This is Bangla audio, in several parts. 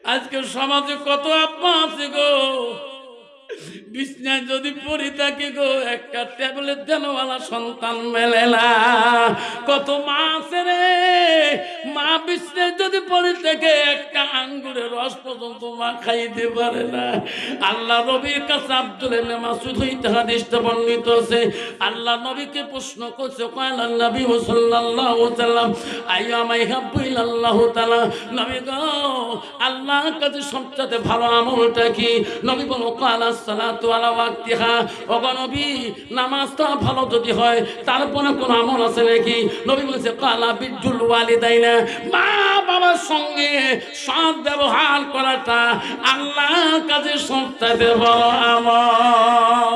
আজকে সমাজে কত আব্বা আছে গো, বিছনায় যদি পড়ে থাকে গো, একটা ট্যাবলেট দেনওয়ালা সন্তান মেলে না। কত মা আছে রে, মা বিছনায় যদি পড়ে থাকে, একটা আঙ্গুরের রস পর্যন্ত মা খাইতে পারে না। আল্লাহ নবীর কাছে আব্দুল ইবনে মাসউদ হইতে হাদিসটা বর্ণিত আছে। আল্লাহ নবীকে প্রশ্ন করছে, কালা নবী সাল্লাল্লাহু আলাইহি ওয়াসাল্লাম আইয়ামা ইহাব্বু ইলাল্লাহু তাআলা, নবী গো আল্লাহর কাছে সবচেয়ে ভালো আমলটা কি? নবী বলো কালা সালাতু আলা ওয়াক্তিহা। ওগো নবী, নামাজটা ভালো যদি হয় তারপরে কোন আমল আছে নাকি? নবী বলেছে কালা বিজুল ওয়ালিদাইনা, মা বাবার সঙ্গে সৎ ব্যবহার করাটা আল্লাহর কাছে সবচেয়ে বড় আমল।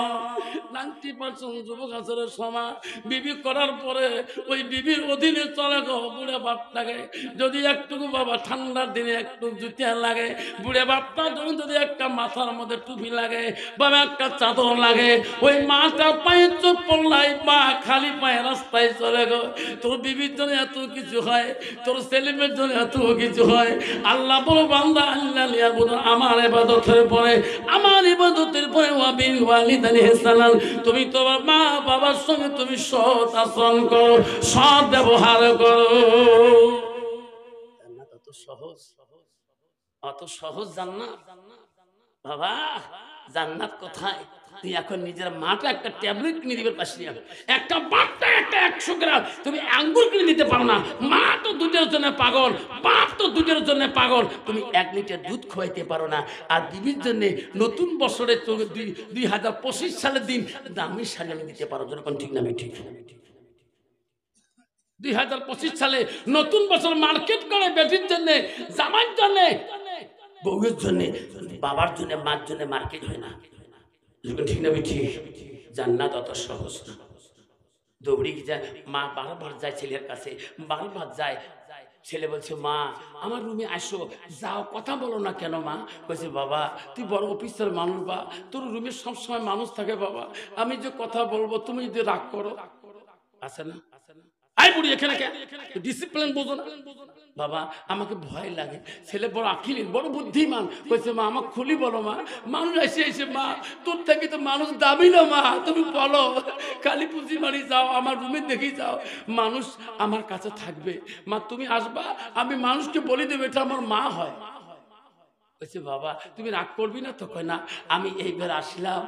90% যুবক আছে সময় বিবি করার পরে ওই বিবির অধীনে চলে গো বুড়ে বাপটাকে। যদি একটুকু বাবা ঠান্ডার দিনে একটু জুতিয়া লাগে, বুড়ে বাপটা যদি একটা মাথার মধ্যে টুপি লাগে, বাবা একটা চাদর লাগে, ওই মাটা পায়ে চোখ পড়লাই মা খালি পায়ে রাস্তায় চলে গো। তোর বিবির জন্য এত কিছু হয়, তোর ছেলেমেয়ের জন্য এত কিছু হয়। আল্লাহ বলো বান্দা আল্লাহ আমার ইবাদতের পরে, আমার ইবাদতের পরে ওয়াবিল ওয়ালিদাইনি ইহসানান, তুমি তোমার মা বাবার সঙ্গে তুমি সৎ আচরণ করো, সৎ ব্যবহার করো। জান্নাত অত সহজ, অত সহজ জান্নাত বাবা। জান্নাত কোথায়? তুই এখন নিজের মাটা একটা ট্যাবলেট কিনে দিবে পাশে নিয়ে, একটা বাপটা একটা 100 গ্রাম তুমি আঙ্গুর কিনে দিতে পারো না। মা তো দুধের জন্য পাগল, বাপ তো দুধের জন্য পাগল, তুমি 1 লিটার দুধ খাওয়াইতে পারো না। আর বিবির জন্য নতুন বছরে 2025 সালের দিন দামি শাড়ি আমি দিতে পারো, যখন ঠিক না? ঠিক 2025 সালে নতুন বছর মার্কেট করে বেটির জন্য, জামার জন্য, বউয়ের জন্য, বাবার জন্য, মার জন্য মার্কেট হয় না, ঠিক না? ঠিক। জান্নাত অত সহজ না। দৌড়ি যায় মা, বারবার যায় ছেলের কাছে, বারবার যায়। ছেলে বলছে মা আমার রুমে আসো, যাও, কথা বলো না কেন? মা বলছে বাবা তুই বড় অফিসের মানুষ, বা তোর রুমে সবসময় মানুষ থাকে বাবা, আমি যে কথা বলবো তুমি যদি রাগ করো, আছে না? আই বুড়ি এখানে ডিসিপ্লিন বোঝো না বাবা, আমাকে ভয় লাগে। ছেলে বড় আখিলি, বড় বুদ্ধিমান, বলছে মা আমাকে খুলি বলো মা, মানুষ এসে এসে মা তোর থেকে তো মানুষ দাবি না মা, তুমি বলো, কালী পুঁজি মারি যাও, আমার রুমে দেখি যাও, মানুষ আমার কাছে থাকবে, মা তুমি আসবা, আমি মানুষকে বলে দেবো এটা আমার মা হয়। বলছে বাবা তুমি রাগ করবি না তো? কয় না, আমি এইবার আসলাম।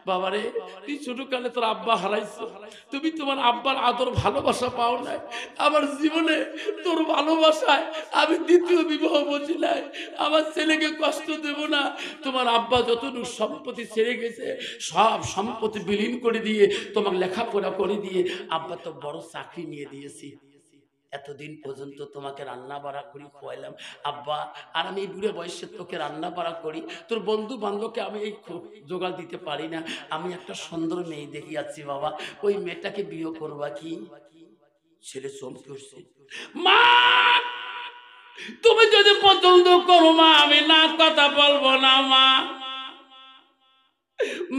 বাবারে তুই ছোটকালে তোর আব্বা হারাইছো, তুমি তোমার আব্বার আদর ভালোবাসা পাও নাই। আমার জীবনে তোর ভালোবাসায় আমি দ্বিতীয় বিবাহ বসি নাই, আমার ছেলেকে কষ্ট দেব না। তোমার আব্বা যতটুকু সম্পত্তি ছেড়ে গেছে সব সম্পত্তি বিলীন করে দিয়ে তোমাকে লেখাপড়া করে দিয়ে আব্বা তো বড় চাকরি নিয়ে দিয়েছি, এতদিন পর্যন্ত তোমাকে রান্না বাড়া করি খোয়াইলাম আব্বা, আর আমি এই বুড়ে বয়সে তোকে রান্না বাড়া করি, তোর বন্ধু বান্ধবকে আমি এই জোগাড় দিতে পারি না, আমি একটা সুন্দর মেয়ে দেখি যাচ্ছি বাবা, ওই মেয়েটাকে বিয়ে করবা কি? ছেলে চমকে উঠছে, মা তুমি যদি পছন্দ করো মা আমি না কথা বলবো না মা,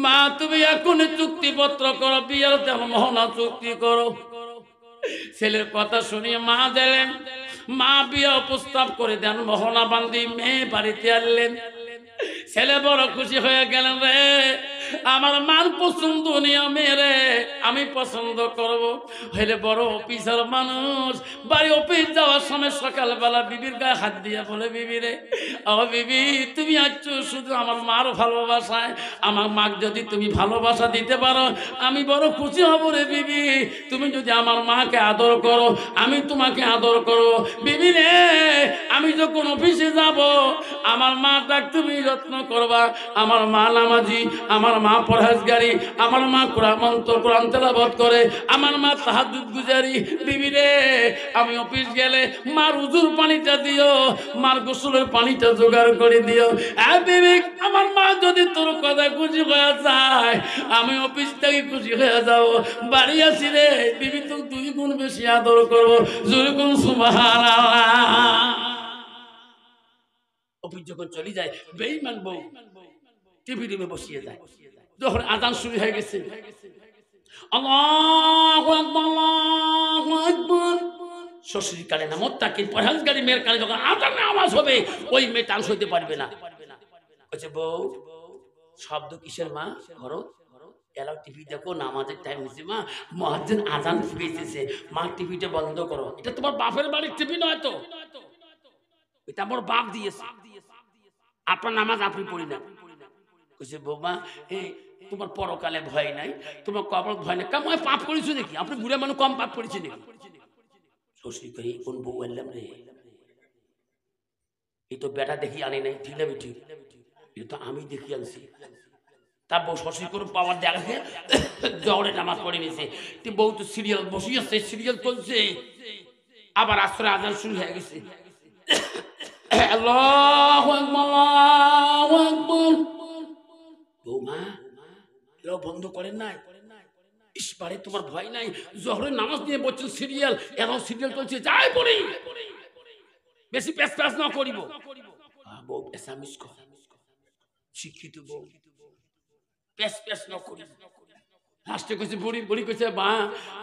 মা তুমি এখন চুক্তিপত্র করো, বিয়ের মহনা চুক্তি করো। ছেলের কথা শুনিয়ে মা দিলেন, মা বিয়ে প্রস্তাব করে দেন, মহনা বান্ধি মেয়ে বাড়িতে আনলেন। ছেলে বড় খুশি হয়ে গেলেন, রে আমার মান পছন্দ নিয়মে রে আমি পছন্দ করব। হইলে বড় অফিসার মানুষ, বাড়ি অফিস যাওয়ার সময় সকালবেলা বিবির গায়ে হাত দিয়ে বলে, বিবি রে ও বিবি তুমি আছো শুধু আমার মার ভালোবাসায়, আমার মাকে যদি তুমি ভালোবাসা দিতে পারো আমি বড় খুশি হব রে বিবি। তুমি যদি আমার মাকে আদর করো আমি তোমাকে আদর করব। বিবি রে আমি যখন অফিসে যাব আমার মাটাকে তুমি যত্ন করবা, আমার মা নামাজি, আমার মা পরহেজগারি, আমার মা কোরআন তেলাওয়াত করে, আমার মা তাহাজ্জুদ গুজারি। বিবি রে আমি অফিস গেলে মার উজুর পানিটা দিও, মার গোসলের পানিটা জোগাড় করে দিও। বিবি আমার মা যদি তোর কথা খুশি হয়ে যায় আমি অফিস থেকে খুশি হয়ে যাবো, বাড়ি আসি রে বিবি তো 2 গুণ বেশি আদর করবো, জোরে কোন সুবহানাল্লাহ। অফিস যখন চলে যায় বেঈমান বউ টিভি রুমে বসিয়ে যায়, যখন আজান শুরু হয়ে গেছে আল্লাহু আকবার আল্লাহু আকবার, শ্বশুর কালে না মোত্তাকিন পরহেজগারি মেয়ের কালে যখন আজান আওয়াজ হবে ওই মেয়ে টান সইতে পারবে না। বলছে বউ শব্দ কিসের মা? ঘরো এলাও টিভি দেখো, নামাজের টাইম হয়েছে মা, মুয়াজ্জিন আজান দিয়েছে মা, টিভিটা বন্ধ করো। এটা তোমার বাপের বাড়ির টিভি নয় তো, এটা আমার বাপ দিয়েছে, আপনার নামাজ আপনি পড়ি না। কইছে বৌমা তোমার পরকালে ভয় নাই, তোমার কবর ভয় নাই, কাম পাপ করেছো নাকি? আপনি বুড়া মানুষ কম পাপ করেছে নাকি? শ্বশুর কই কোন বউ বললাম রে, এই তো বেটা দেখি আনি নাই, ঠিক না ঠিক, এটা তো আমি দেখি আনছি। তার বউ শ্বশুর করে পাওয়ার দেখাকে জহরে নামাজ পড়ে নিয়েছে। বউ তো সিরিয়াল বসিয়েছে, সিরিয়াল চলছে, আবার আসরে আজান শুরু হয়ে গেছে। আল্লাহু আকবার, আল্লাহু আকবার। বৌমা এটাও বন্ধ করেন নাই? ইসপারে তোমার ভয় নাই? জহরের নামাজ নিয়ে বলছেন সিরিয়াল, এরাও সিরিয়াল চলছে, যাই পড়ি, বেশি প্যাস প্যাস না করিব। বউ পেশামিস কর, শিক্ষিত বউ প্যাস প্যাস না করিব। লাস্টে কইছে বুড়ি, বুড়ি কইছে মা,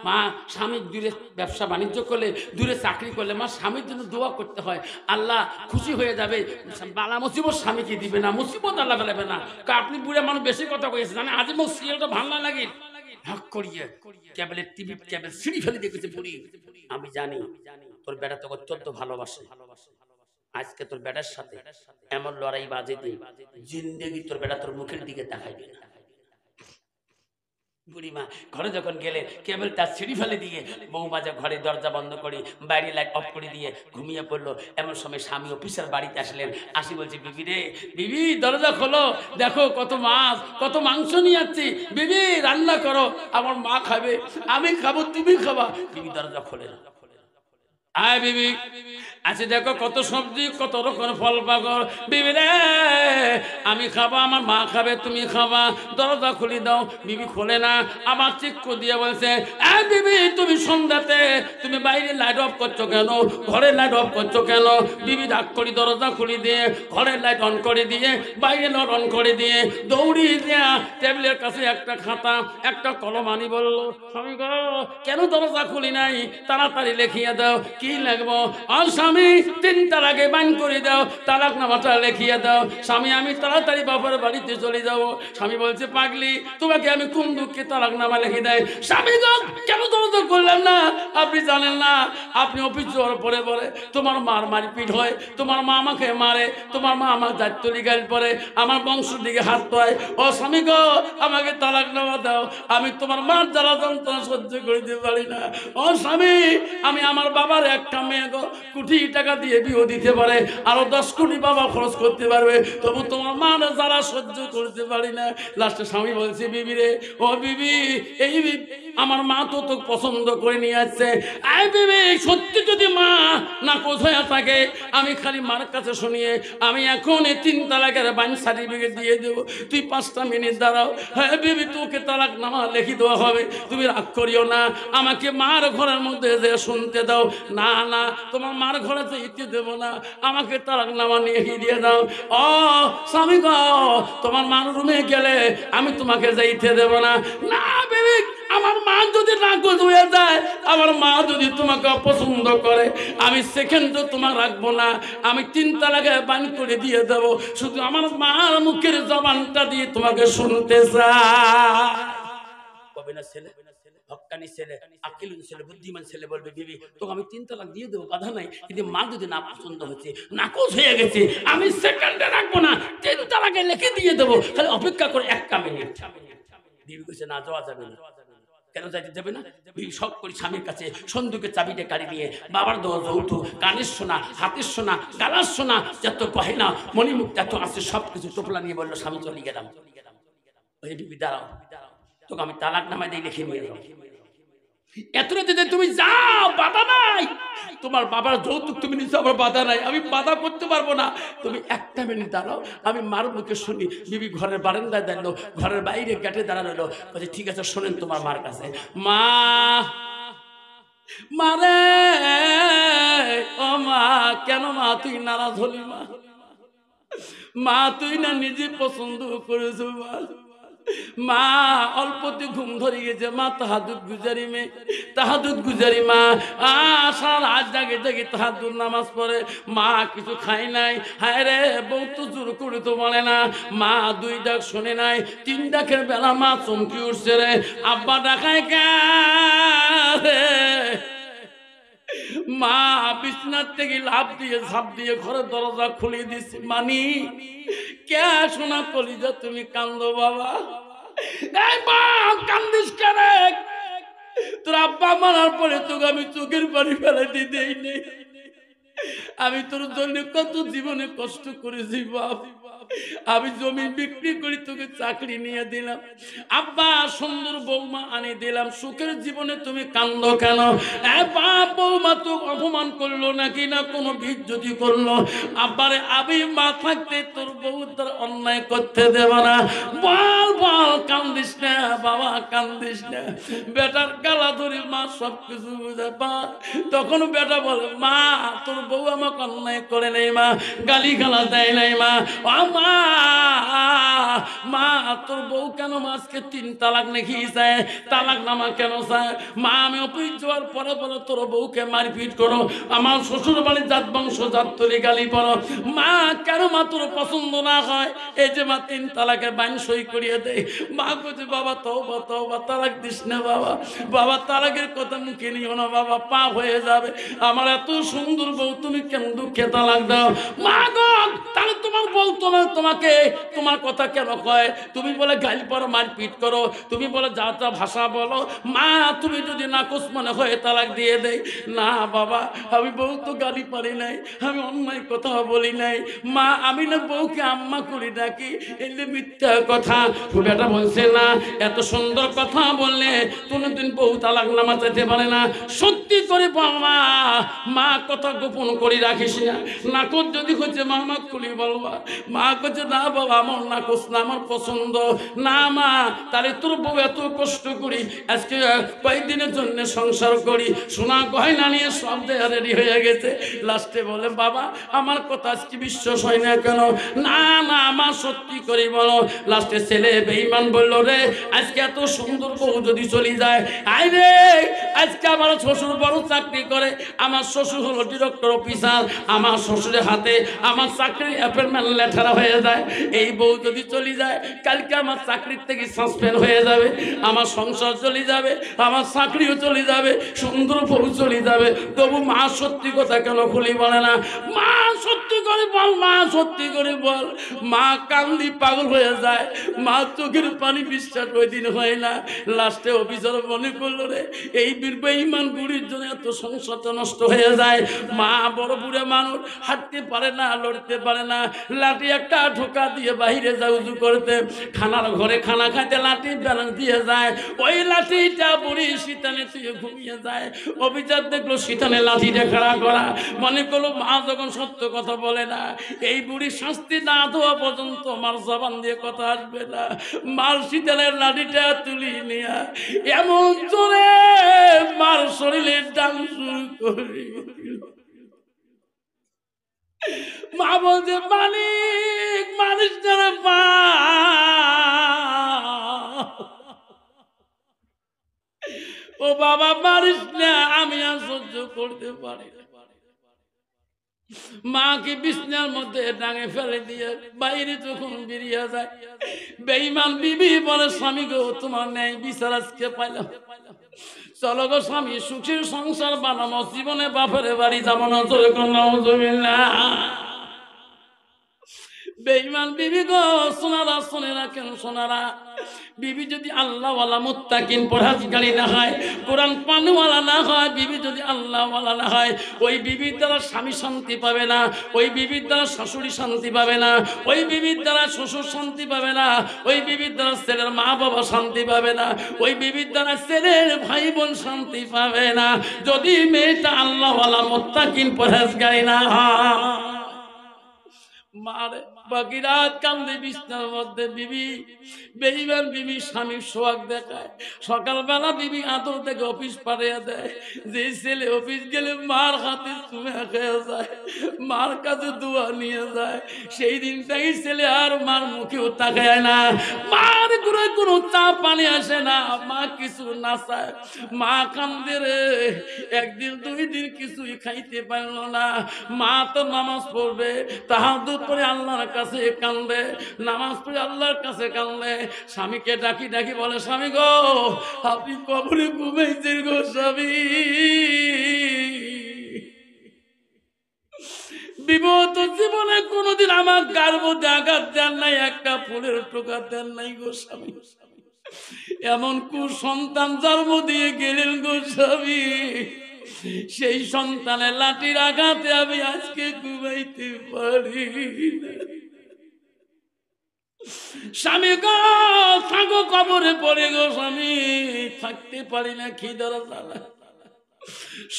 মা স্বামী দূরে ব্যবসা বাণিজ্য করলে, দূরে চাকরি করলে মা স্বামীর জন্য দোয়া করতে হয়, আল্লাহ খুশি হয়ে যাবে। বালা মুসিবত স্বামীকে দিবে না, মুসিবত আল্লাহ ফেলাবে না। আপনি বুড়ে মানুষ বেশি কথা কইছে, জানে আজ মোর সিরিয়ালটা ভাল না লাগে, ভাগ করিয়ে কেবলের টিভি কেবল সিঁড়ি ফেলে দেখেছে বুড়ি। আমি জানি তোর বেটা তোকে অত্যন্ত ভালোবাসে, আজকে তোর বেটার সাথে এমন লড়াই বাজে দিন, জিন্দেগি তোর বেটা তোর মুখের দিকে তাকাইবে না। বুড়িমা ঘরে যখন গেলে কেবল তার সিঁড়ি ফেলে দিয়ে বৌমা যা ঘরে দরজা বন্ধ করে বাইরে লাইট অফ করে দিয়ে ঘুমিয়ে পড়লো। এমন সময় স্বামী অফিসের বাড়িতে আসলেন, আসি বলছে বিবি রে, বিবি দরজা খোলো, দেখো কত মাছ কত মাংস নিয়ে যাচ্ছি, বিবি রান্না করো, আমার মা খাবে, আমি খাবো, তুমি খাবা। বিবি দরজা খোলে না। আয় বিবি আছে, দেখো কত সবজি কত রকম ফল পাগল, বিবি রে আমি খাবো, আমার মা খাবে, তুমি খাবা, দরজা খুলি দাও। বিবি খোলে না, আবার চিক্কু দিয়ে বলছে এই বিবি তুমি সন্ধ্যাতে তুমি বাইরে লাইট অফ করছো কেন, ঘরের লাইট অফ করছো কেন? বিবি ডাক করি দরজা খুলি দিয়ে ঘরের লাইট অন করে দিয়ে বাইরে লাইট অন করে দিয়ে দৌড়ি দিয়া টেবিলের কাছে একটা খাতা একটা কলম আনি বললো, স্বামী গো কেন দরজা খুলি নাই, তাড়াতাড়ি লিখিয়ে দাও। কি লাগবো? আর স্বামী 3 তালাকে বান করে দাও, তালাক নামাটা লিখিয়ে দাও। স্বামী আমি তাড়াতাড়ি বাবার বাড়িতে চলে যাবো। স্বামী বলছে পাগলি তোমাকে আমি কোন দুঃখে তালাক নামা লিখে দেয়? স্বামী গো কেন দরজা করলাম না? আপনি জানেন না, আপনি অফিস যাওয়ার পরে পরে তোমার মার মারপিট হয়, তোমার মা আমাকে মারে, তোমার মা আমার দায়িত্ব লিগাল পরে, আমার বংশের দিকে হাত পায়। ও স্বামী গো আমাকে তালাক নামা দাও, আমি তোমার মার জ্বালা যন্ত্রণা সহ্য করতে পারি না। ও স্বামী আমি আমার বাবার একটা মেয়ে গো কোটি টাকা দিয়ে বিয়ে দিতে পারে, আরো 10 কোটি বাবা খরচ করতে পারবে, তবু তোমার মা জ্বালা সহ্য করতে পারি না। লাস্টে স্বামী বলছে বিবি রে, ও বিবি এই আমার মা তো তোকে পছন্দ করে নিয়ে আসছে, আই বিবি সত্যি যদি মা না কোথায় থাকে আমি খালি মার কাছে শুনিয়ে আমি এখন এই 3 তালাকের বাইন সার্টিফিকেট দিয়ে দেবো, তুই 5টা মিনিট দাঁড়াও। হ্যাঁ বিবি তোকে তালাক নামা লিখে দেওয়া হবে, তুমি রাগ করিও না, আমাকে মার ঘরের মধ্যে যে শুনতে দাও। না না তোমার মার ঘরে তো ইতে দেবো না, আমাকে তালাক নামা নিয়ে দিয়ে দাও। ও স্বামী গো তোমার মার রুমে গেলে আমি তোমাকে যাইতে দেবো না। না বিবি আমার মা যদি নাকচ হয়ে যায়, আমার মা যদি তোমাকে অপছন্দ করে, আমি সেকেন্ডও তোমার রাখবো না, আমি 3 তালাকে বান করে দিয়ে দেবো, শুধু আমার মার মুখের জবানটা দিয়ে তোমাকে শুনতে চাই। কবে না ছেলে হক্কানি ছেলে, আকিলুন ছেলে, বুদ্ধিমান ছেলে বলবে বিবি তোকে আমি 3 তালাক দিয়ে দেবো, বাধা নাই, কিন্তু মা যদি না পছন্দ হচ্ছে, নাকচ হয়ে গেছে, আমি সেকেন্ডে রাখবো না, 3 তালাকে লিখে দিয়ে দেবো, খালি অপেক্ষা করে 1 মিনিট। বিবি কইছে না যাওয়া যাবে না। কেন যাইতে যাবে না? বিবি সব করে স্বামীর কাছে সন্দুকের চাবিটা কাড়ি নিয়ে বাবার দেওয়া যৌতুক, কানের সোনা, হাতের সোনা, গালার সোনা, যত গহেনা মণিমুখ যত আছে সব কিছু টোপলা নিয়ে বললো স্বামী চলে গেলাম। ওই বিবি দাঁড়াও, তোকে আমি তালাক নামায় দিয়ে লিখে নিয়ে যাও। এত রাতে তুমি যাও, বাধা নাই, তোমার বাবার যৌতুক তুমি নিচ্ছ, আমার বাধা নাই, আমি বাধা করতে পারবো না, তুমি 1 মিনিট দাঁড়াও, আমি মার মুখে শুনি। বিবি ঘরের বারান্দায় দাঁড়ালো, ঘরের বাইরে গেটে দাঁড়ানো, বলছে ঠিক আছে শোনেন তোমার মার কাছে। মা মারে, ও মা কেন মা তুই নারাজ হলি? মা মা তুই না নিজে পছন্দ করেছো, মা মা অল্পতে ঘুম ধরে গেছে, মা তাহাজ্জুদ গুজারি মেয়ে, তাহাজ্জুদ গুজারি মা। সারা রাত জাগে জাগে তাহাজ্জুদ নামাজ পড়ে। মা কিছু খায় নাই। হায় রে, বউ তো জোর করে তো বলে না। মা দুই ডাক শোনে নাই, তিন ডাকের বেলা মা চমকি উঠছে রে, আব্বা ডাকায় কে রে? মা বিছনার থেকে লাফ দিয়ে ঝাঁপ দিয়ে ঘরের দরজা খুলে দিছে। মানি কে শোনা কলিজা তুমি কান্দো বাবা? এই মা কান্দিস কেন? তোর আব্বা মারার পরে তোকে আমি চোখের পানি ফেলাইতে দেই নেই। আমি তোর জন্য কত জীবনে কষ্ট করেছি বাপ। আমি জমি বিক্রি করে তোকে চাকরি নিয়ে দিলাম, আব্বা সুন্দর বৌমা আনি দিলাম, সুখের জীবনে তুমি কান্দ কেন? বাপ বৌমা তো অপমান করলো নাকি না কোনো বিজ্জতি করলো? আব্বারে আমি মা থাকতে তোর বউ তোর অন্যায় করতে দেব না। বল বল, কান্দিস না বাবা, কান্দিস না। বেটার গালা ধরে মা সব কিছু বুঝে পা। তখন বেটা বলে, মা তোর বউ আমাকে অন্যায় করে নেই মা, গালি গালা দেয় নাই মা। মা মা তোর বউ কেন আজকে 3 তালাক নাকি চায়, তালাক নামা কেন চায়? মা আমি অফিস যাওয়ার পরে পরে তোর বউকে মারপিট করো, আমার শ্বশুর বাড়ির জাত বংশ জাত তলি গালি পড়ো। মা কেন মা তোর পছন্দ না হয়? এই যে মা 3 তালাকের বাইন সই করিয়ে দেয়। মা বলছে, বাবা তওবা তওবা, তালাক দিস না বাবা, বাবা তালাকের কথা মুখে নিও না বাবা, পাপ হয়ে যাবে। আমার এত সুন্দর বউ, তুমি কেন দুঃখে তালাক দাও? মা গো, তাহলে তোমার বলতো না তোমাকে, তোমার কথা কেন কয়? তুমি বলে গালি পড়ো, মারপিট করো, তুমি বলে যা তা ভাষা বলো। মা তুমি যদি নাকচ মনে হয় তালাক দিয়ে দেয়। না বাবা, আমি বউ তো গালি পারি নাই, আমি অন্যায় কথা বলি নাই। মা আমি না বউকে আম্মা করি ডাকি, এলে মিথ্যা কথা। বেটা বলছে না, এত সুন্দর কথা বললে কোনোদিন বউ তালাক নামা যেতে পারে না। সত্যি করে বাবা, মা কথা গোপন করে রাখিস না। নাকচ যদি হচ্ছে মা মা করি বলবা। মা করছে, না বাবা আমার নাকচ না, আমার পছন্দ না। মা তাহলে তোর বউ এত কষ্ট করি আজকে কয়েকদিনের জন্য সংসার করি, সোনা গয়না নিয়ে সব দেয়া রেডি হয়ে গেছে। লাস্টে বলে, বাবা আমার কথা আজকে বিশ্বাস হয় না কেন? না না মা সত্যি করে বলো। লাস্টে ছেলে বেঈমান বলল, রে আজকে এত সুন্দর বউ যদি চলে যায়, আই রে আজকে আমার শ্বশুর বড় চাকরি করে, আমার শ্বশুর হলো ডিরেক্টর অফিসার, আমার শ্বশুরের হাতে আমার চাকরির অ্যাপয়েন্টমেন্ট লেটার হয়ে যায়। এই বউ যদি চলে যায়, কালকে আমার চাকরির থেকে সাসপেন্ড হয়ে যাবে, আমার সংসার চলে যাবে, আমার চাকরিও চলে যাবে, সুন্দর বউ চলে যাবে। তবু মা সত্যি কথা কেন খুলি বলে না? মা সত্যি করে বল, মা সত্যি করে বল। মা কান্দি পাগল হয়ে যায়, মা চোখের পানি বিশ্বাস ওই দিন হয় না। লাস্টে অফিসার মনে করলো, রে এই বেঈমান বুড়ির জন্য এত সংসারটা নষ্ট হয়ে যায়। মা বড় বুড়ে মানুষ, হাঁটতে পারে না, লড়তে পারে না, লাঠি একটা ঢোকা দিয়ে বাহিরে যায় উজু করতে, খানার ঘরে খানা খাইতে লাঠি ব্যালেন্স দিয়ে যায়, ওই লাঠিটা বুড়ি শীতানে শুয়ে ঘুমিয়ে যায়। অফিসার দেখলো শীতানে লাঠিটা খাড়া করা, মনে করলো মা যখন সত্য কথা বলে না, এই বুড়ি শাস্তি না দেওয়া পর্যন্ত মার জবান দিয়ে কথা আসবে না। মার শীতানের লাঠিটা তুলি নিয়ে এমন জোরে মার শরীরে ডান শুরু করে। মা বলছে, মালিক মানিস না রে মা, ও বাবা মারিস না, আমি আর সহ্য করতে পারি না। মাকে বিছনার মধ্যে ডাঙে ফেলে দিয়ে বাইরে যখন বেরিয়ে যায়, বেঈমান বিবি বলে, স্বামী গো তোমার ন্যায় বিচার আজকে পাইলাম, চলো গো স্বামী সুখের সংসার বানানো, জীবনে বাপের বাড়ি যাবো না। চলে নাউজুবিল্লাহ। বেঈমান বিবি গো, সোনারা শোনেরা কেন সোনারা, বিবি যদি আল্লাহওয়ালা মুত্তাকিন পরহেজগারি না হয়, কোরআন পানওয়ালা না হয়, বিবি যদি আল্লাহওয়ালা না হয়, ওই বিবির দ্বারা স্বামী শান্তি পাবে না, ওই বিবির দ্বারা শাশুড়ি শান্তি পাবে না, ওই বিবির দ্বারা শ্বশুর শান্তি পাবে না, ওই বিবির দ্বারা ছেলের মা বাবা শান্তি পাবে না, ওই বিবির দ্বারা ছেলের ভাই বোন শান্তি পাবে না, যদি মেয়েটা আল্লাহওয়ালা মুত্তাকিন পরহেজগারি না হয়। মারে বাকি রাত কান্দে বিছনার মধ্যে। বিবি বেঈমান বিবি স্বামীর সোহাগ দেখায়। সকালবেলা বিবি আদর থেকে অফিস পাঠিয়ে দেয়। যে ছেলে অফিস গেলে মার হাতে চুমে খেয়ে যায়, মার কাছে দোয়া নিয়ে যায়, সেই দিনটাই ছেলে আর মার মুখেও তাকায় না। মার ঘুরে কোনো চা পানি আসে না, মা কিছু না চায়, মা কান্দে রে। একদিন দুই দিন কিছুই খাইতে পারল না। মা তো নামাজ পড়বে, তাহাজ্জুদ পড়ে আল্লাহর কাছে কান্দে, নামাজ পড়ে আল্লাহর কাছে কান্দে। স্বামীকে ডাকি ডাকি বলে, স্বামী গো আপনি কবরে ঘুমাইছেন গো স্বামী। বিগত জীবনে কোনোদিন আমার গার মধ্যে আঘাত দেন নাই, একটা ফুলের টোকা দেন নাই গো স্বামী। এমন কুসন্তান জন্ম দিয়ে গেলেন গো স্বামী, সেই সন্তানের লাঠির আঘাতে আমি আজকে ঘুমাইতে পারি না। স্বামী গো থাকো কবরে পড়ে গো স্বামী, থাকতে পারি না খিদার জ্বালা।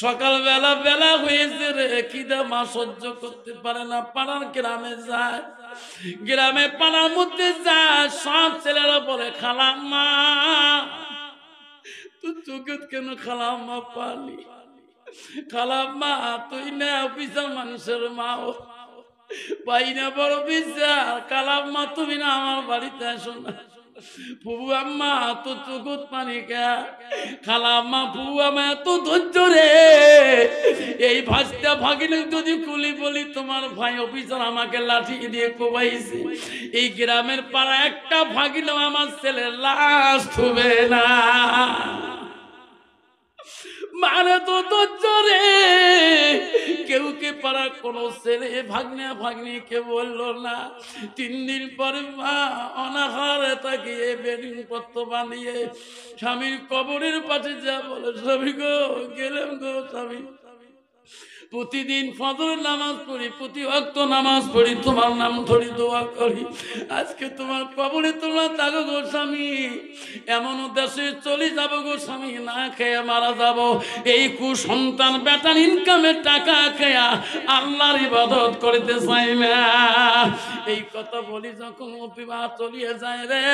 সকালবেলা বেলা হয়েছে রে, খিদা মা সহ্য করতে পারে না, পাড়ার গ্রামে যায়। গ্রামে পাড়ার মধ্যে যায়, সব ছেলেরা বলে খালাম্মা তুই চোখে কেন খালাম্মা পালি? খালাম্মা তুই না অফিসার মানুষের মাও, পাই না বড় বিচার। খালাম্মা তুমি না আমার বাড়িতে আসো না। ফুবু আম্মা তো চোখত পানি কে? খালাম্মা ফুবু আম্মা এত ধৈর্য রে, এই ভাজটা ভাগিলে যদি কুলি বলি তোমার ভাই অফিসার আমাকে লাঠি দিয়ে কোবাইছে, এই গ্রামের পাড়া একটা ভাগিলেও আমার ছেলের লাশ থুবে না। মানে তো ধৈর্য রে, কেউ কে পাড়ার কোন ছেলে ভাগ্নে ভাগ্নি কে বললো না। 3 দিন পরে মা অনাহারে তাকিয়ে বেডিং পত্র বানিয়ে স্বামীর কবরের পাশে যা বলে, স্বামী গো গেলাম গো স্বামী, প্রতিদিন ফজর নামাজ পড়ি, প্রতি ওয়াক্ত নামাজ পড়ি, তোমার নাম ধরি দোয়া করি, আজকে তোমার কবরে তোমরা থাকো গো স্বামী। এমন দেশে চলে যাবো গো স্বামী, না খেয়ে মারা যাব। এই কুসন্তান বেটার ইনকামের টাকা খেয়া আল্লাহর ইবাদত করতে চাই না। এই কথা বলি যখন বিবাহ চলিয়ে যায় রে,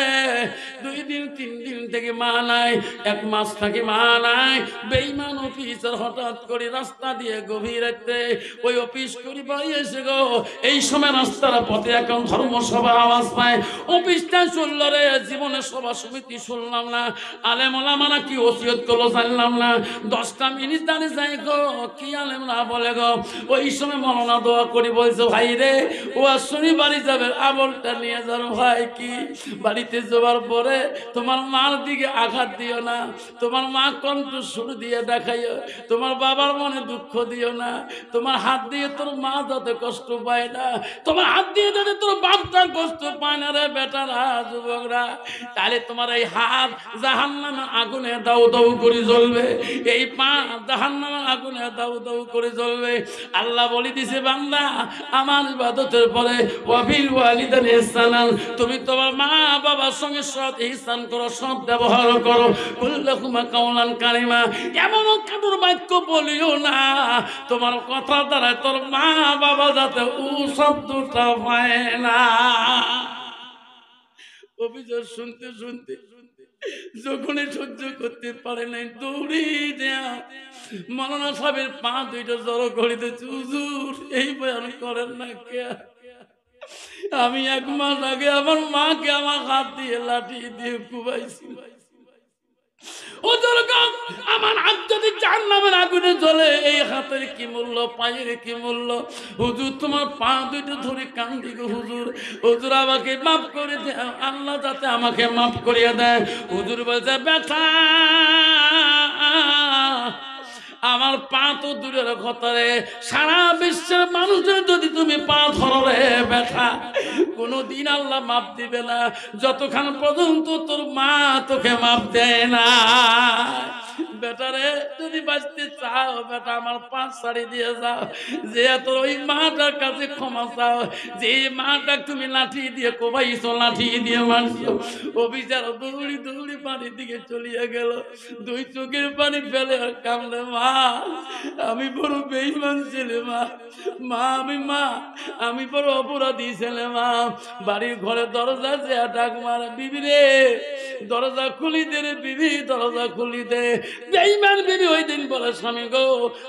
2 দিন 3 দিন থেকে মা নাই, 1 মাস থেকে মা নাই। বেঈমান অফিসার হঠাৎ করে রাস্তা দিয়ে গভীর রাতে ওই অফিস করি বাড়ি এসে গো, এই সময় রাস্তার পথে এখন ধর্মসভা আওয়াজ পায়। অফিসটা শুনল রে, জীবনে সভা সমিতি শুনলাম না, আলেম ওলামারা কি ওসিয়ত করলো জানলাম না। 10টা মিনিট দাঁড়িয়ে যাই গো, কি আলেমরা বলে গো। ওই সময় মৌলানা দোয়া করি বলছে, ভাই রে ও শুনি বাড়ি যাবে, আমলটা নিয়ে যান ভাই। কি বাড়িতে যাওয়ার পরে তোমার মার দিকে আঘাত দিও না, তোমার মা কণ্ঠ সুর দিয়ে দেখাইও, তোমার বাবার মনে দুঃখ দিও না, তোমার হাত দিয়ে তোর মা যাতে কষ্ট পায় না, তোমার হাত দিয়ে যাতে তোর বাপটা কষ্ট পায় না রে বেটারা যুবকরা। তাহলে তোমার এই হাত জাহান্নামের আগুনে দাউ দাউ করে জ্বলবে, এই পা জাহান্নামের আগুনে দাউ দাউ করে জ্বলবে। আল্লাহ বলে দিছে, বান্দা আমার ইবাদতের পরে ওয়াবিল ওয়ালিদাইনি ইহসানান, তুমি তোমার মা বাবার সঙ্গে সৎ ইহসান করো, সৎ ব্যবহার করো। কুল্লাকুমা কাওলান কারিমা, এমন কাদুর বাক্য বলিও না তোমার কথা দ্বারা তোর মা বাবা যাতে ও শব্দটা পায় না। অভিযোগ শুনতে শুনতে যখনই সহ্য করতে পারে নাই, দৌড়ি দেয়া মৌলানা সাহেবের পা 2টা জড়ো করিতেছে। হুজুর এই বয়ান করেন না কে? আমি 1 মাস আগে আমার মাকে আমার হাত দিয়ে লাঠি দিয়ে কুবাইছিল। আমার হাত যদি জাহান্নামের আগুনে জ্বলে, এই হাতের কি মূল্য, পায়ের কি মূল্য? হুজুর তোমার পা 2টা ধরে কান্দি গো হুজুর, হুজুর আমাকে মাফ করে দে, আল্লাহ যাতে আমাকে মাফ করিয়া দেয়। হুজুর বলছে, বেটা আমার পা তো দূরের কথা রে, সারা বিশ্বের মানুষের যদি তুমি পা ধরো রে বেটা, কোনদিন আল্লাহ মাপ দিবে না যতক্ষণ পর্যন্ত তোর মা তোকে মাপ দেয় না। বেটারে যদি বাঁচতে চাও বেটা আমার পাঁচ শাড়ি দিয়ে যাও, যে তোর ওই মাটার কাছে ক্ষমা চাও, যে মাটা তুমি লাঠি দিয়ে কোবাইছো, লাঠি দিয়ে মারছো। ও বিচারা দৌড়ি দৌড়ি পানির দিকে চলিয়ে গেল, দুই চোখের পানি ফেলে আর কামলে, মা আমি বড় বেঈমান ছেলে, মা আমি বড় অপরাধী ছেলে, মা বাড়ির ঘরে দরজা যে ডাক মারে, বিবি রে দরজা খুলি দে রে বিবি, দরজা খুলি দে। বেঈমান বিবি ওই দিন বলে, স্বামী গো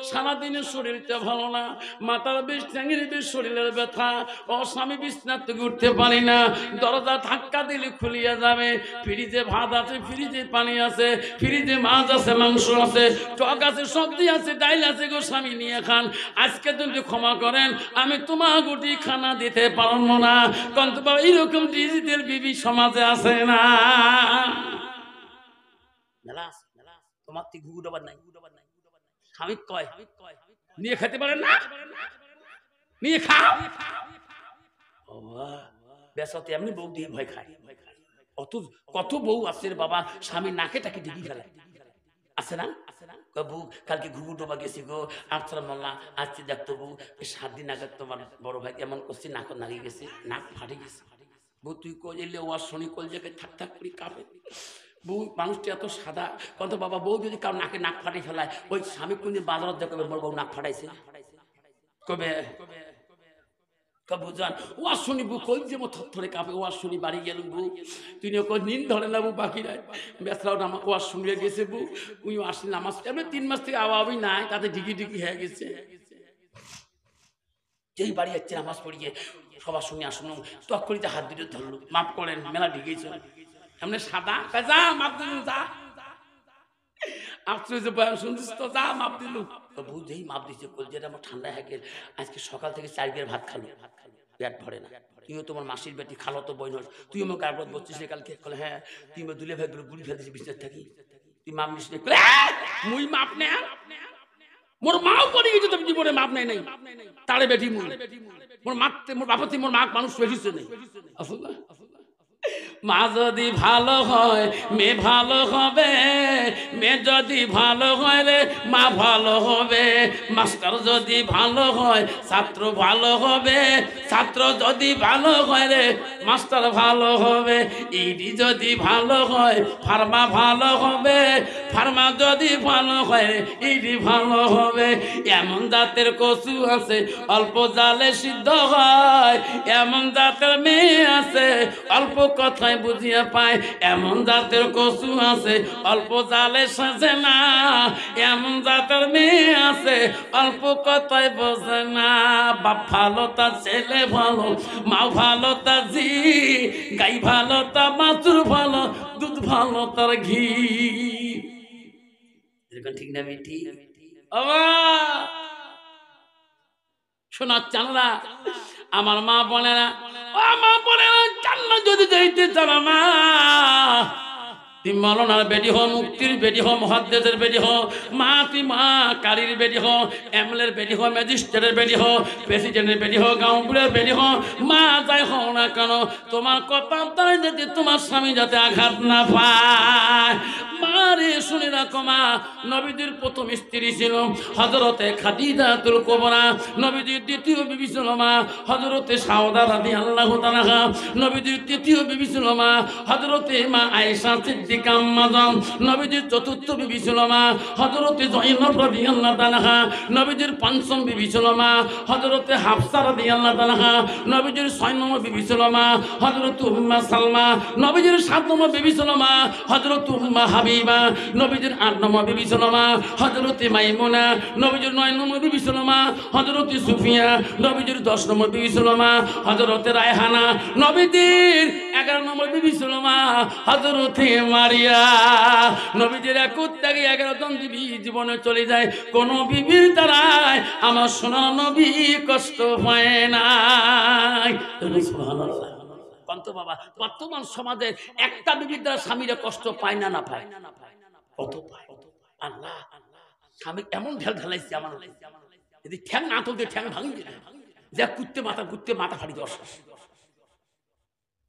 সারাদিনের শরীরটা ভালো না, মাথার বেশ ট্যাঙের বেশ শরীরের ব্যথা, ও স্বামী বিছনার থেকে উঠতে পারি না, দরজা ধাক্কা দিলে খুলিয়া যাবে, ফ্রিজে ভাত আছে, ফ্রিজে পানি আছে, ফ্রিজে মাছ আছে, মাংস আছে, টক আছে, সবজি আছে, ডাইল আছে, গো স্বামী নিয়ে খান, আজকে যদি ক্ষমা করেন আমি তোমার গুটি খানা দিতে পারবো না। কিন্তু এইরকম ডিজিটাল বিবি সমাজে আছে না? তোমার থেকে ঘুঘু ডোবার নাই, স্বামী কয় নিয়ে খেতে পারেন না, নিয়ে খাও। বেসাতে এমনি বউ দিয়ে ভয় খায়। কত বউ আছে বাবা, স্বামী নাকে টাকে ডিগি ফেলে, আছে না? বউ কালকে ঘুঘু ডোবা গেছি গো, আফসার মোল্লা আসছি দেখতো বউ 7 দিন আগে তোমার বড় ভাই এমন করছি, নাক নাগিয়ে গেছে, নাক ফাটে গেছে। বউ তুই কইলে ওয়ার শনি কল জায়গায় থাক থাক করে কাঁপে। বউ মানুষটি এত সাদা, কত বাবা বউ যদি কারো নাকে নাক ফাটিয়ে ফেলায়, ওই স্বামী কোনদিন বাজারত দেখবে বড় বউ নাক ফাটাইছে, কবে বুঝান ওয়ার শুনি বউ কই যে থরে কাঁপে, ওয়ার শুনি বাড়ি গেল বউ, তুই নিন ধরে না বউ বাকি নাই, বেসরাও আমার ওয়ার শুনিয়ে গেছে বউ, উনি আসলে নামাজ এমনি 3 মাস থেকে আওয়াবই নাই, তাতে ডিগি ডিগি হয়ে গেছে। যেই বাড়ি যাচ্ছে নামাজ পড়িয়ে সবার শুনে আসুন, তক করিতে হাত দুটো ধরলো, মাফ করেন মেলা ঢিকেছ, এমনি সাদা যা মাপ দিল, যা আফসোসে বয়ান শুনছিস তো, যা মাপ দিল। বউ যেই মাপ দিচ্ছে কলজেটা আমার ঠান্ডা হয়ে গেল, আজকে সকাল থেকে 4 বের ভাত খালো, পেট ভরে না। তুইও তোমার মাসির বেটি খালো তো বই নস, তুই আমার কারবত বলছিস কালকে, বলে হ্যাঁ তুই দুলে ভাই গুলি ফেলতেছিস বিছনার থাকি, তুই মাপ নিস না, মুই মাপ নে, মোর মাও পড়ে গেছে তুমি জীবনে মাপ নাই নাই, তারে বেটি মুই মোর মাপতে, মোর বাপতি মোর মা মানুষ বেশিছে নেই। আসলে মা যদি ভালো হয় মেয়ে ভালো হবে, মেয়ে যদি ভালো হয় রে মা ভালো হবে, মাস্টার যদি ভালো হয় ছাত্র ভালো হবে, ছাত্র যদি ভালো হয় রে মাস্টার ভালো হবে, ইডি যদি ভালো হয় ফার্মা ভালো হবে, ফার্মা যদি ভালো হয় ইডি ভালো হবে। এমন জাতের কচু আছে অল্প জালে সিদ্ধ হয়, এমন জাতের মেয়ে আছে অল্প কথায় বুঝিয়ে পায়, এমন জাতের কচু আছে অল্প জালে সাজে না, এমন জাতের মেয়ে আছে অল্প কথায় বোঝে না। বাপ ভালো তার ছেলে ভালো, মা ভালো তার জি, গাই ভালো তার বাছুর ভালো, দুধ ভালো তার ঘি। ঠিক না বেটি? শোনার চানরা আমার মা বলে না, ও মা বলে না, জান্নাত যদি যাইতে চান মা, তুই মৌলানার বেটি হো, মুক্তির বেটি হো, মুহাদ্দিসের বেটি হো, মা তুই মা কারির বেটি হো, এমএলএর বেটি হো, ম্যাজিস্ট্রেটের বেটি হো, প্রেসিডেন্টের বেটি হো, গাঁওগুলোর বেটি হো, মা যাই হও না কেন তোমার কথা তাই যাতে তোমার স্বামী যাতে আঘাত না পায়। মারে শুনে রাখো মা, নবীদের প্রথম স্ত্রী ছিল হযরতে খাদিজাতুল কুবরা, নবীদের দ্বিতীয় বিবি ছিল মা হযরতে সাউদা রাদিয়াল্লাহু তাআলা, নবীদের তৃতীয় বিবি ছিল মা হযরতে মা আয়েশা সিদ্দিকা আম্মা জান, নবীদের চতুর্থ বিবি ছিল মা হযরতে যায়েনব রাদিয়াল্লাহু তাআলা, নবীদের পঞ্চম বিবি ছিল মা হযরতে হাফসা রাদিয়াল্লাহু তাআলা, নবীদের 6 নম্বর বিবি ছিল মা হযরতে উম্মে সালমা, নবীদের 7 নম্বর বিবি ছিল মা হযরতে উম্মে হাবিবা, নবীদের 8 নম্বর বিবি ছিল মা হযরতে মাইমুনা, নবীদের 9 নম্বর বিবি ছিল মা হযরতে সুফিয়া, নবীদের 10 নম্বর বিবি ছিল মা হযরতে রায়হানা, নবীদের 11 নম্বর বিবি ছিল মা হযরতে মারিয়া। নবীদের 21 থেকে 11 জন বিবি জীবনে চলে যায়, কোন বিবির দ্বারাই আমার সোনার নবী কষ্ট পায় না। সুবহানাল্লাহ। কত বাবা বর্তমান সমাজে একটা বিবির দ্বারা স্বামীরা কষ্ট পায় না, না পায় কত পায়। আল্লাহ স্বামী এমন ঢেল ঢেলাইছে আমার, যদি ঠ্যাং না তুলতে ঠ্যাং ভাঙি যা কুত্তে মাথা ফাড়ি দশ।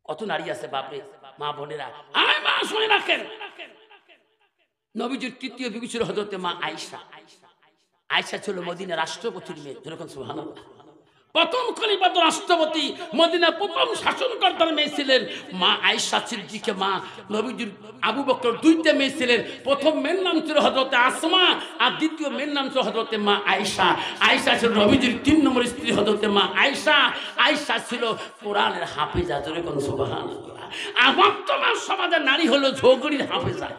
কত নারী আছে বাপরে, মা বোনেরা আয় মা শুনে রাখেন, নবীজির তৃতীয় বিবি ছিল হযরতে মা আয়েশা। আয়েশা ছিল মদিনা রাষ্ট্রপতির মেয়ে, যেরকম সুবহানাল্লাহ। প্রথম খলিফাত রাষ্ট্রপতি মদিনার প্রথম শাসনকর্তার মেয়ে ছিলেন মা আয়েশা সিদ্দিকা। মা নবীজির আবু বকর দুইটা মেয়ে ছিলেন। প্রথম মেয়ের নাম ছিল হযরতে আসমা, আর দ্বিতীয় মেয়ের নাম ছিল হযরতে মা আয়েশা। আয়েশা ছিল নবীজির 3 নম্বর স্ত্রী হযরতে মা আয়েশা। আয়েশা ছিল কোরআনের হাফেজা, যেরকম সুবহানাল্লাহ। বর্তমান সমাজে নারী হলো ঝগড়ির হাফেজা।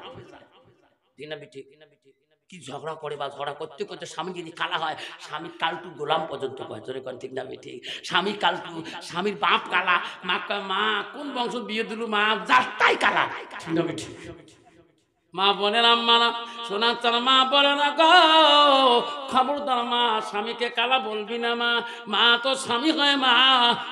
কি ঝগড়া করে বা ঝগড়া করতে করতে স্বামী যদি কালা হয়, স্বামী কালটু গোলাম পর্যন্ত কয়, জোরে কোন ঠিক না বেঠিক? স্বামী কালটু, স্বামীর বাপ কালা, মা কোন বংশ বিয়ে দিল, মা যার তাই কালা, ঠিক না বেঠিক? মা বলেন আম্মা না শোনার চাল, মা বলে না গো খবরদার মা, স্বামীকে কালা বলবি না মা, মা তো স্বামী হয় মা।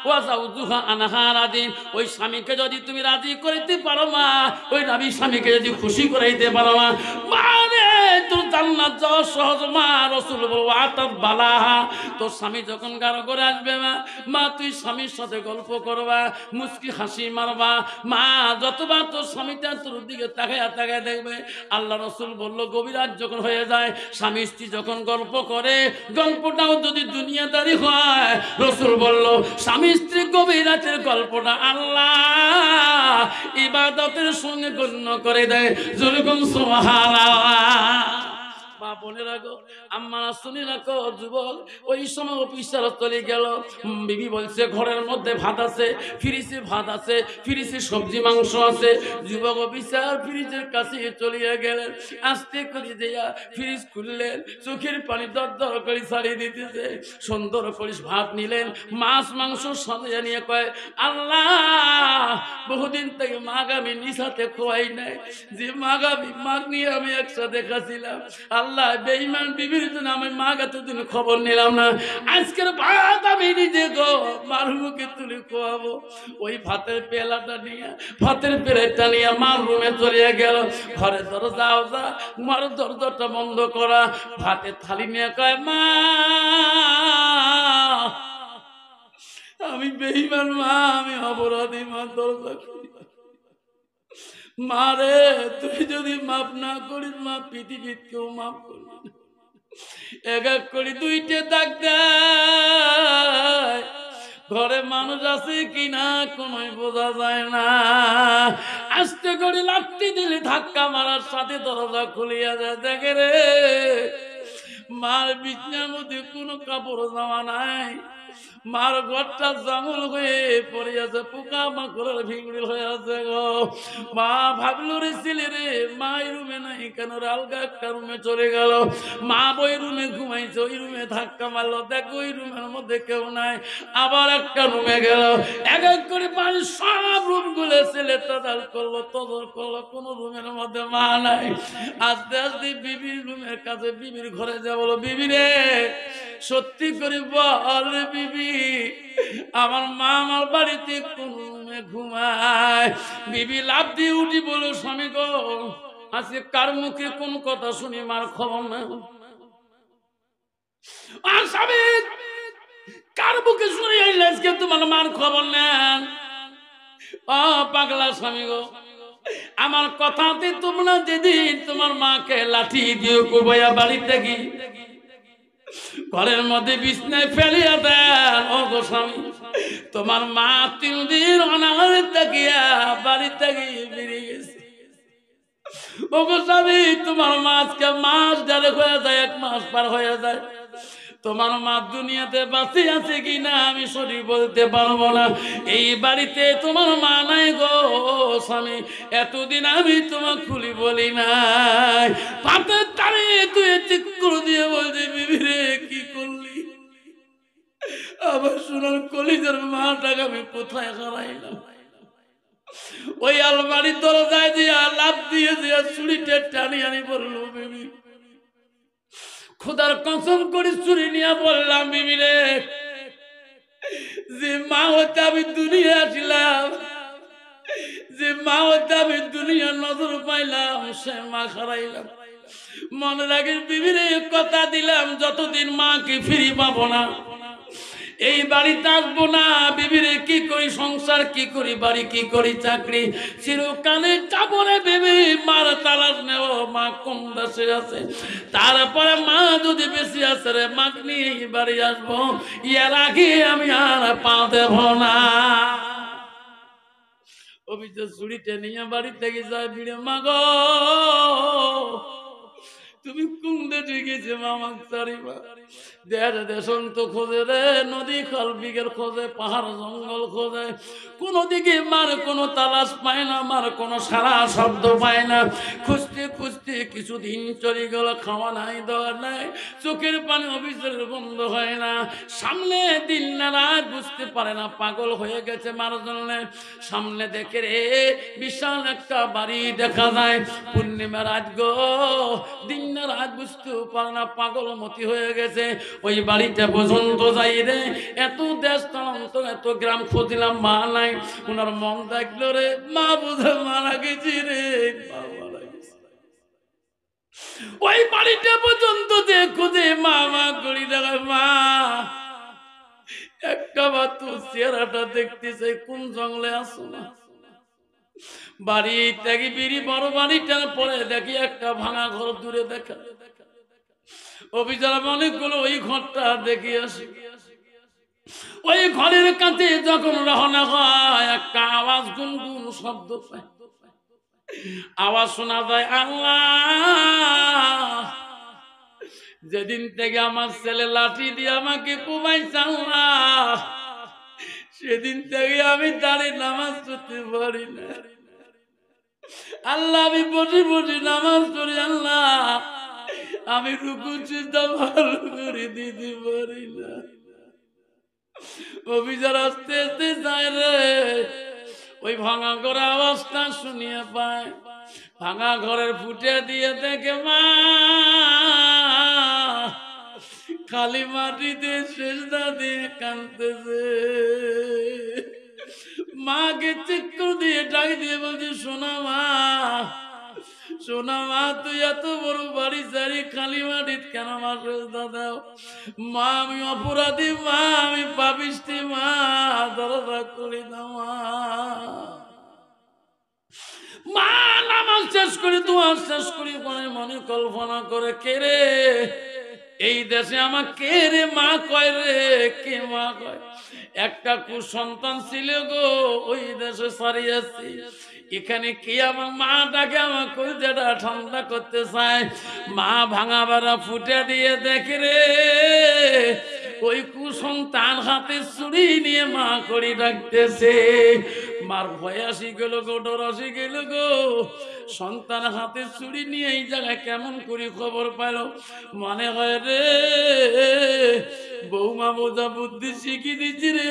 ও যাউজুহা আনহারা দিন, ওই স্বামীকে যদি তুমি রাজি করিতে পারো মা, ওই নবী স্বামীকে যদি খুশি করাইতে পারো মা, মানে তোর জান্নাত যাওয়া সহজ মা। রাসূল বলবো আতাত বালাহা, তোর স্বামী যখন গারো করে আসবে মা, মা তুই স্বামীর সাথে গল্প করবা, মুচকি হাসি মারবা মা। যতবার তোর স্বামীটা তোর দিকে তাকায় তাকায় দেখবে, আল্লাহ রাসূল বলল গভীর রাত যখন হয়ে যায়, স্বামী স্ত্রী যখন গল্প করে, গল্পটাও যদি দুনিয়াদারি হয়, রাসূল বলল স্বামী স্ত্রী গভীর রাতের গল্পটা আল্লাহ ইবাদতের সঙ্গে গণ্য করে দেয়, যেরকম সুবহানাল্লাহ। মা বলে রাখো, আম্মা শুনে রাখো যুবক, ওই সময় অফিসার চলে গেল। বিবি বলছে ঘরের মধ্যে ভাত আছে, ফ্রিজে ভাত আছে, ফ্রিজে সবজি মাংস আছে। যুবক অফিসার ফ্রিজের কাছে চলিয়া গেলেন, আস্তে করে দিয়া ফ্রিজ খুললেন, চোখের পানি দর দর করে ছাড়িয়ে দিতেছে। সুন্দর করে ভাত নিলেন, মাছ মাংস সাজিয়ে নিয়ে কয় আল্লাহ বহুদিন থেকে মাগামি নিশাতে খোয়াই নাই, যে মাগামি মাগ নিয়ে আমি একসাথে খাচ্ছিলাম। আল্লাহ বেঈমান বিবির জন্য আমি মা এতদিন খবর নিলাম না, আজকের ভাত আমি নিজে গো মার মুখে তুলে খোয়াবো। ওই ভাতের পেলাটা নিয়ে, ভাতের প্লেটটা নিয়ে মার রুমে চলে গেল। ঘরে দরজা যা, মার দরজাটা বন্ধ করা, ভাতের থালি নিয়ে কয় মা আমি বেঈমান মা, আমি অপরাধী মা, দরজা মারে তুই যদি মাপ না করিস মা, পৃথিবীর কেউ মাপ করবি না। এক এক করে দুইটে দাগ দেয়, ঘরে মানুষ আছে কিনা কোন বোঝা যায় না। আস্তে করে লাফটি দিলে ধাক্কা মারার সাথে দরজা খুলিয়া যায়, দেখে রে মার বিছনার মধ্যে কোনো কাপড় জামা নাই, মার ঘরটা জামল হয়ে পড়ে আছে, পোকা মাকড়ের ভিড় হয়ে আছে গো। মা ভাবলো রে ছেলে রে, মা এই রুমে নাই কেন, আলগা একটা রুমে চলে গেল। মা ওই রুমে ঘুমাইছে, ওই রুমে ধাক্কা মারলো, দেখো ওই রুমের মধ্যে কেউ নাই। আবার একটা রুমে গেল, এক এক করে বাড়ির সব রুম গুলো ছেলে তদাল করলো, তদর করলো, কোন রুমের মধ্যে মা নাই। আস্তে আস্তে বিবির রুমের কাছে, বিবির ঘরে যা বলো বিবি রে সত্যি করে বল বিবি, আমার মা আমার বাড়িতে কোন রুমে ঘুমায়? বিবি লাফ দিয়ে উঠি বলো স্বামী গো আজকে কার মুখে কোন কথা শুনি মার খবর না। আর স্বামী কার মুখে শুনি আজকে তোমার মার খবর নেন? ও পাগলা স্বামী গো, আমার কথাতে তোমরা যেদিন তোমার মাকে লাঠি দিয়ে কোবাইয়া বাড়িতে গি ঘরের মধ্যে বিছনায় ফেলিয়া দেন, ও গো স্বামী তোমার মা 3 দিন অনাহারে থাকিয়া বাড়িতে গিয়ে বেরিয়ে গেছে। ও গো স্বামী তোমার মা আজকে মাস যারে হয়ে যায়, 1 মাস পার হয়ে যায়, তোমার মা দুনিয়াতে বাঁচে আছে কিনা আমি সঠিক বলতে পারবো না। এই বাড়িতে তোমার মা নাই গো স্বামী, এতদিন আমি তোমার খুলি বলি নাই। পাতের তারে তুই চিৎকার দিয়ে বলছি বিবি রে কি করলি? আবার সোনার কলিজার মাটাকে আমি কোথায় হারাইলাম? ওই আলমারির দরজায় দিয়ে লাফ দিয়ে দিয়ে চুরিটা টানি আনি বললো বিবি, খোদার কসম করে চুরি নিয়ে বললাম বিবি রে, যে মা হতে আমি দুনিয়া আসলাম, যে মা হতে আমি দুনিয়ার নজর পাইলাম, সে মা হারাইলাম। মনে রাখিস বিবি রে, কথা দিলাম যতদিন মাকে ফিরি পাবো না, এই বাড়িতে আসবো না, বিবিরে কি করি, সংসার কি করি, বাড়ি কি করি, চাকরি চিরকালে চাপরে বিবি মার তালাশ নেব, মা কোন দেশে আছে, তারপরে মা যদি বেশি আছে রে মাক নিয়ে এই বাড়ি আসবো, এর আগে আমি আর পা দেব না। অভিযোগ চুরিটা নিয়ে বাড়ি থেকে যায়, ভিড়ে মাগো তুমি কোন দেশে গেছে মামা চারিবা, দেশন তো খোঁজে রে, নদী খাল বিঘের খোঁজে, পাহাড় জঙ্গল খোঁজে, কোন দিকে মার কোনো তালাশ পায় না, মার কোনো সারা শব্দ পায় না। খুঁজতে খুঁজতে কিছুদিন চলে গেল, খাওয়া নাই দেওয়া নাই, চোখের পানি অফিসের বন্ধ হয় না, সামনে দিন না রাত বুঝতে পারে না, পাগল হয়ে গেছে মার জন্য। সামনে দেখে রে বিশাল একটা বাড়ি দেখা যায়, পূর্ণিমা রাত গো, দিন না রাত বুঝতে পারে না, পাগল মতি হয়ে গেছে। ওই বাড়িটা পর্যন্ত যাই রে, এত দেশ স্থানান্তর, এত গ্রাম খুঁজলাম, মা নাই। ওনার মন দেখলো রে, মা বুঝে মারা গেছি রে, মারা গেছি। ওই বাড়িটা পর্যন্ত খুঁজে মা মা করি দেখা, মা একটা বাতু চেহারাটা দেখতেছে, কোন জঙ্গলে আসো না। বাড়ি থেকে বিড়ি বড় বাড়িটার পরে দেখি একটা ভাঙা ঘর দূরে দেখা, অভিযান মনে করলো ওই ঘরটা দেখি আসি। ওই ঘরের কাছে যখন রওনা হয়, একটা আওয়াজ, গুনগুন শব্দ পায়, আওয়াজ শোনা যায়, আল্লাহ যেদিন থেকে আমার ছেলে লাঠি দিয়ে আমাকে কুমাইছে আল্লাহ, সেদিন থেকে আমি দাঁড়িয়ে নামাজ পড়তে পারি না আল্লাহ, আমি বসে বসে নামাজ পড়ি আল্লাহ, আমি রুকু সিজদা ভালো করে দিতে পারি না। অভিযান আস্তে আস্তে যায় রে, ওই ভাঙা ঘরের আওয়াজটা শুনিয়ে পায়, ভাঙা ঘরের ফুটে দিয়ে দেখে মা খালি মাটিতে সেজদা দিয়ে কাঁদতেছে। মাকে চিৎকার দিয়ে ডাক দিয়ে বলছে, সোনা মা, সোনা মা, তুই এত বড় বাড়ি সারি খালি মাটিত কেন আমার সেজদা দাও? মা আমি অপরাধী, মা আমি পাপিষ্টি, মা দরজা খুলে দাও মা। মা নামাজ শেষ করে, দোয়া শেষ করে মনে মনে কল্পনা করে, কে রে এই দেশে আমার, কে রে মা কয় রে, কে মা কয়? একটা কুসন্তান ছিল গো, ওই দেশে সারিয়েছি, এখানে কি আমার মা ডাকে, আমার কলিজাটা ঠান্ডা করতে চায়। মা ভাঙা বেড়া ফুটে দিয়ে দেখে রে, ওই কুসন্তান হাতে ছুরি নিয়ে মা করি ডাকতেছে। মার ভয় আসি গেল গো, ডর আসি গেল গো, সন্তান হাতে ছুরি নিয়ে এই জায়গায় কেমন করে খবর পেল? মনে হয় রে বৌমা বোঝা বুদ্ধি শিখি দিচ্ছি রে,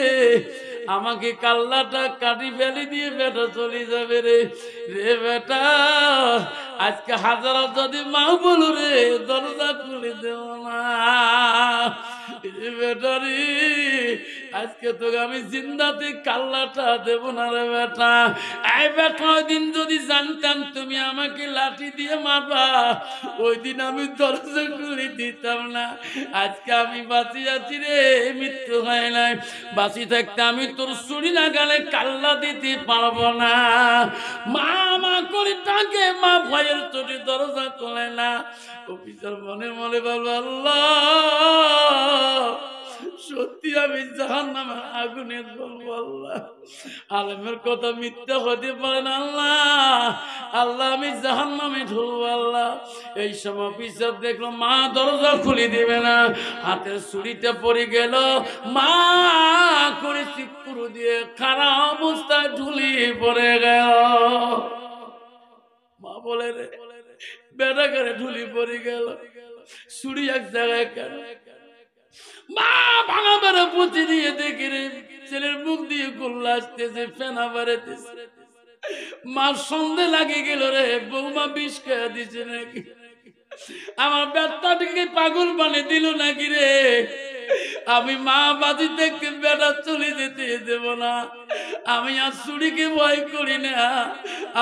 আমাকে কাল্লাটা কাটি ফেলে দিয়ে বেটা চলে যাবে রে। রে বেটা, আজকে হাজার যদি মা বলো রে, দরজা খুলে দেব না বেটা রে, আজকে তোকে আমি জিন্দাতে কাল্লাটা দেব না রে বেটা। এই বেটা, ওই দিন যদি জানতাম তুমি আমাকে লাঠি দিয়ে মারবা, ওই দিন আমি দরজা খুলে দিতাম না। আজকে আমি বাঁচি আছি রে, মৃত্যু হয় নাই, বাঁচি থাকতে আমি তোর ছুরি না গালে কাল্লা দিতে পারবো না। মা মা করে ডাকে, মা ভয়ের চোটে দরজা খোলে না। অফিসার মনে মনে বলবো, আল্লাহ সত্যি আমি জাহান্নামের আগুনে জ্বলবো আল্লাহ, আলেমের কথা মিথ্যা হতে পারে না আল্লাহ, আল্লাহ আমি জাহান্নামে ঢুলবো আল্লাহ। এই সময় অফিসার দেখলো মা দরজা খুলে দিবে না, হাতের ছুরিটা পড়ে গেল, মা করে চিৎপুরু দিয়ে খারাপ অবস্থায় ঢুলি পড়ে গেল। মা বলে রে বেটা করে ঢুলি পড়ে গেল, ছুরি এক জায়গায় কেন? মা ভাঙা বেড়া পুঁতি দিয়ে দেখে রে ছেলের মুখ দিয়ে গোল্লা আসতেছে, ফেনা বেড়াতেছে। মা সন্দেহ লাগে গেল রে, বৌমা বিষ খেয়ে দিছে নাকি। আমার বেটাটাকে পাগল বানিয়ে দিল নাকি রে? আমি মা বাজি থেকে বেটা চলে যেতে দেব না। আমি আর চুরিকে ভয় করি না,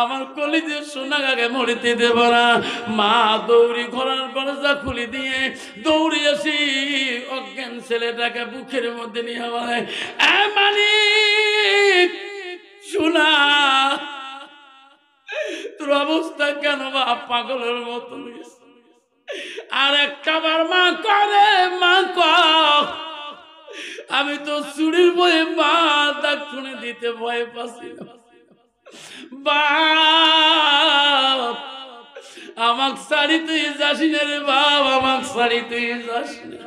আমার কলিজের সোনা গাকে মরিতে দেব না। মা দৌড়ি ঘোড়ার দরজা খুলে দিয়ে দৌড়ে আসি, অজ্ঞান ছেলেটাকে বুকের মধ্যে নিয়ে বলে, এ মানিক শোনা, তোর অবস্থা কেন বা পাগলের মতো হয়েছে? আর একটা বার মা করে, মা কর, আমি তো চুরির বয়ে মা ডাক শুনে দিতে ভয় পাচ্ছি না। বাপ আমাক সারি তুই যাসি না রে বাপ, আমাক সারি তুই যাস না।